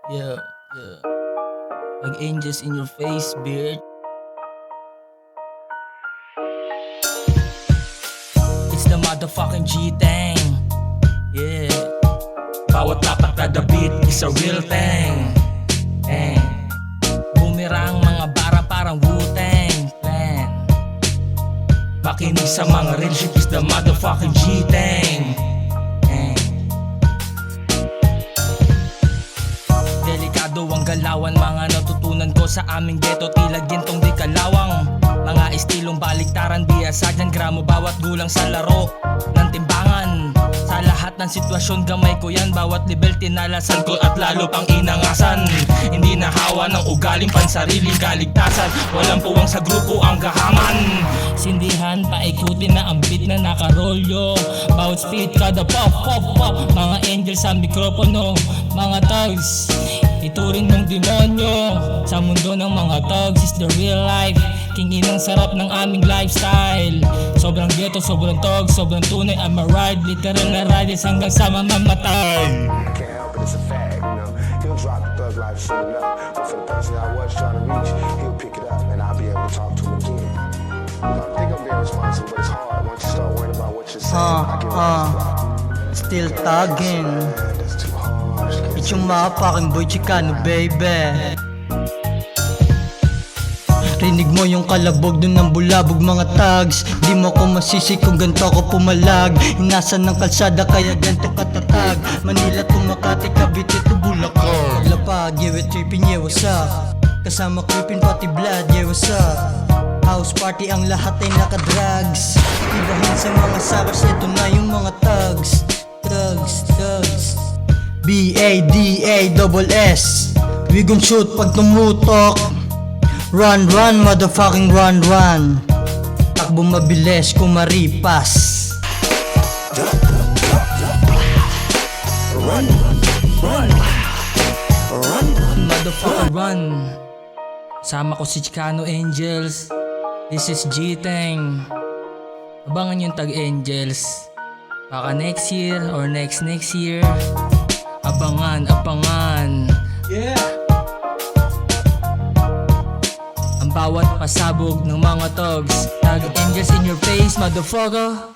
Yeah, yeah. Like angels in your face, bitch. It's the motherfucking G-Tang. Yeah. Bawat tapak kada beat is a real thing. Bumirang mga bara parang Wu-Tang Clan. Makinig sa mga real shit is the motherfucking G-Tang. Delikado ang galawan, mga natutunan ko sa aming ghetto, tila gintong di kalawang. Mga estilong baliktaran, biyasa dyan gramo bawat gulang sa laro ng timbangan. Sa lahat ng sitwasyon gamay ko yan, bawat level tinalasan ko at lalo pang inangasan. Hindi nahawa ng ugaling pansariling kaligtasan, walang puwang sa grupo ang gahaman. Sindihan, paikutin na ang beat na nakarolyo, bawat speed kada pop pop pop. Mga angel sa mikropono, mga thugs ituring ng demonyo. Sa mundo ng mga thugs is the real life. King inang sarap ng aming lifestyle. Sobrang ghetto, sobrang thugs, sobrang tunay. I'm a ride, literal na riders hanggang sa mamamatay. I can't help it, it's a fact, you know. He'll drop the thug life soon enough. But for the person I was trying to reach, he'll pick it up and I'll be able to talk to him again. I think I'm being responsible, but it's hard once you start worrying about what you're saying. I get what Still thuggin'. That's too hard. It's yung motherfucking boy Chicano, baby. Rinig mo yung kalabog dun ng bulabog mga tags. Di mo ko masisi kung ganito ko pumalag. Inasan ng kalsada kaya ganito katatag. Manila to Makati, Cavite to Bulacan. Lapag, yeah we trippin', yeah what's up. Kasama creepin' pati blood, yeah what's up. House party ang lahat ay nakadrugs. Ibahin sa mga suckers, ito na yung mga thugs. Thugs B-A-D-A-S-S. We gon' shoot pag tumutok. Run, run, motherfucking run, run. Takbo mabilis kung maripas. Run, run, run. Motherfucker run. Sama ko si Chicano Angels. This is G-Tang. Abangan yung tag Angels. Baka next year or next year. Abangan. Yeah. Ang bawat pasabog ng mga thugs, tag Angels in your face, motherfucker.